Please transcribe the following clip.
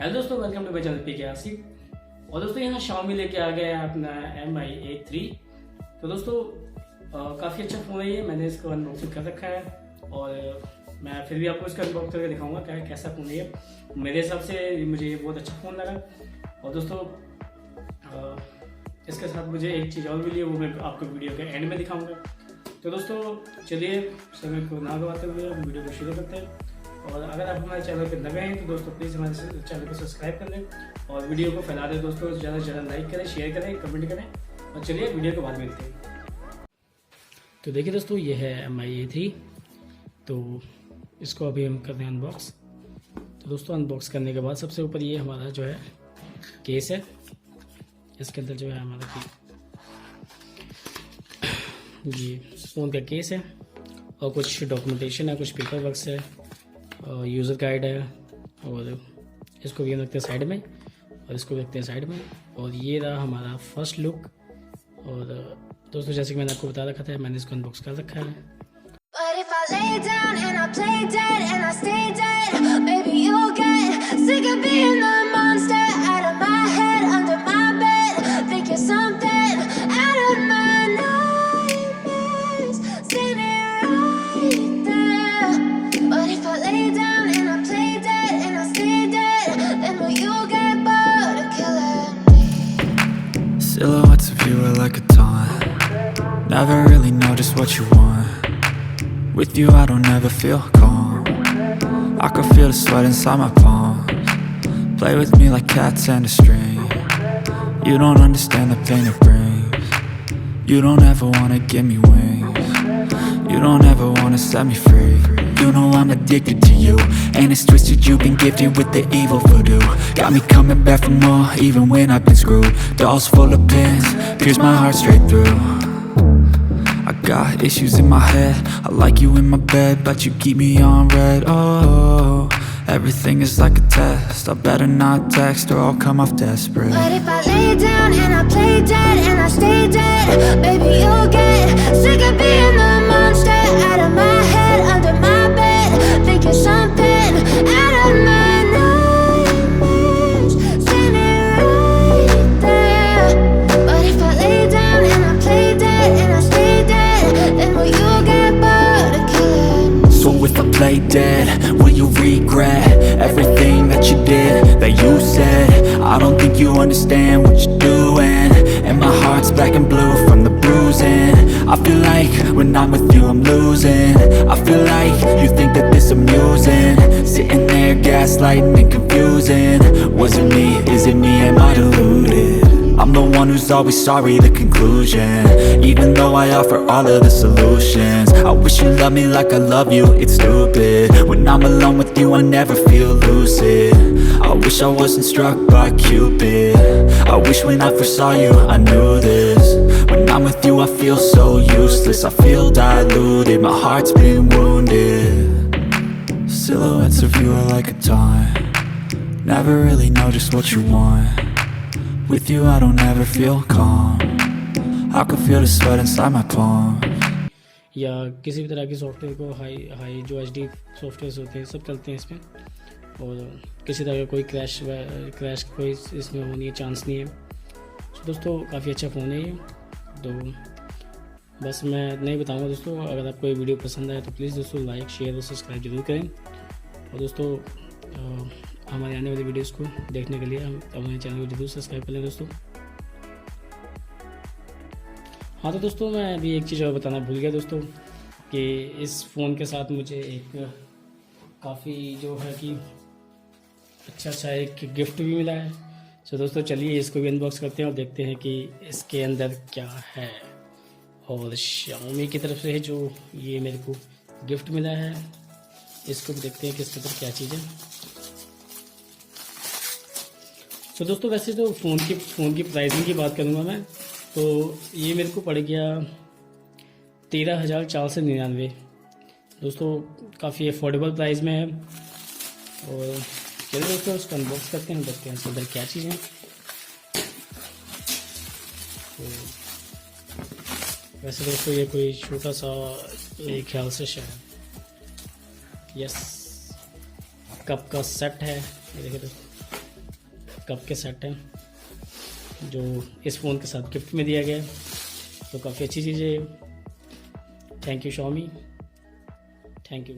Hello दोस्तों, welcome to my channel pkrc। और दोस्तों यहाँ Xiaomi लेके आ गया है अपना Mi A3। तो दोस्तों काफ़ी अच्छा फ़ोन है ये, मैंने इसको अनबॉक्सिंग कर रखा है और मैं फिर भी आपको इसका अनबॉक्स करके दिखाऊंगा कैसा फ़ोन है ये। मेरे हिसाब से मुझे ये बहुत अच्छा फ़ोन लगा। और दोस्तों इसके साथ मुझे एक चीज़ और मिली है, वो मैं आपको वीडियो के एंड में दिखाऊँगा। तो दोस्तों चलिए समय को ना गवाते हुए हम वीडियो को शुरू करते हैं। और अगर आप हमारे चैनल पर नए हैं तो दोस्तों प्लीज़ हमारे चैनल को सब्सक्राइब कर लें और वीडियो को फैला दें दोस्तों, ज़्यादा से ज़्यादा लाइक करें, शेयर करें, कमेंट करें। और चलिए वीडियो के बाद मिलते हैं। तो देखिए दोस्तों, ये है Mi A3। तो इसको अभी हम कर रहे हैं अनबॉक्स। तो दोस्तों अनबॉक्स करने के बाद सबसे ऊपर ये हमारा जो है केस है, इसके अंदर जो है हमारा ये फ़ोन का केस है और कुछ डॉक्यूमेंटेशन है, कुछ पेपर वर्क्स है और यूज़र गाइड है। और इसको भी हम रखते हैं साइड में और इसको भी रखते हैं साइड में। और ये रहा हमारा फर्स्ट लुक। और दोस्तों जैसे कि मैंने आपको बता रखा था, मैंने इसको अनबॉक्स कर रखा है। Silhouettes of you are like a taunt. Never really know just what you want. With you I don't ever feel calm. I can feel the sweat inside my palms. Play with me like cats and a string. You don't understand the pain it brings. You don't ever wanna give me wings. You don't ever wanna set me free. You know I'm addicted to you, and it's twisted, you've been gifted with the evil voodoo. Got me coming back for more, even when I've been screwed. Dolls full of pins, pierce my heart straight through. I got issues in my head, I like you in my bed, but you keep me on red. Oh, everything is like a test, I better not text or I'll come off desperate. But if I lay down and I play dead and I stay dead, baby you'll get sick of being the monster out of my head, under my bed, thinking something out of my nightmares, standing right there. But if I lay down and I play dead and I stay dead, then will you get bored of killing me? So if I play dead, will you regret everything that you did, that you said? I don't think you understand what you're doing, and my heart's black and blue from the bruising. I feel like when I'm with you I'm losing. I feel like you think that this amusing, sitting there gaslighting and confusing. Was it me? Is it me? Am I deluded? I'm the one who's always sorry, the conclusion, even though I offer all of the solutions. I wish you loved me like I love you, it's stupid. When I'm alone with you I never feel lucid. I wish I wasn't struck by Cupid. I wish when I first saw you I knew this. When I'm with you I feel so useless, I feel diluted, my heart's been wounded. Silhouettes of you are like a taunt. Never really know just what you want. With you I don't ever feel calm. I can feel the sweat inside my palm. या किसी भी तरह की software को high जो HD software होते हैं सब चलते हैं इसमें। और किसी तरह का कोई क्रैश कोई इसमें होने का चांस नहीं है। तो दोस्तों काफ़ी अच्छा फ़ोन है ये। तो बस मैं इतना ही बताऊँगा दोस्तों, अगर आपको ये वीडियो पसंद आए तो प्लीज़ दोस्तों लाइक, शेयर और सब्सक्राइब जरूर करें। और दोस्तों हमारे आने वाली वीडियोस को देखने के लिए हम हमारे चैनल को जरूर सब्सक्राइब कर लें दोस्तों। हाँ तो दोस्तों मैं अभी एक चीज़ और बताना भूल गया दोस्तों, कि इस फ़ोन के साथ मुझे एक काफ़ी जो है कि अच्छा एक गिफ्ट भी मिला है। तो दोस्तों चलिए इसको भी अनबॉक्स करते हैं और देखते हैं कि इसके अंदर क्या है। और Xiaomi की तरफ से है जो ये मेरे को गिफ्ट मिला है, इसको भी देखते हैं कि इसके अंदर क्या चीज़ है। तो दोस्तों वैसे तो फ़ोन की प्राइसिंग की बात करूँगा मैं, तो ये मेरे को पड़ गया 13,499 दोस्तों, काफ़ी अफोर्डेबल प्राइस में है। और चलिए दोस्तों उसको अनबॉक्स करते हैं, देखते हैं इसके अंदर क्या चीज़ है। तो वैसे दोस्तों ये कोई छोटा सा एक ख्याल से शायद यस कप का सेट है, ये देखिए दोस्तों। कप के सेट हैं जो इस फ़ोन के साथ गिफ्ट में दिया गया है, तो काफ़ी अच्छी चीज़ है। Thank you Xiaomi, thank you.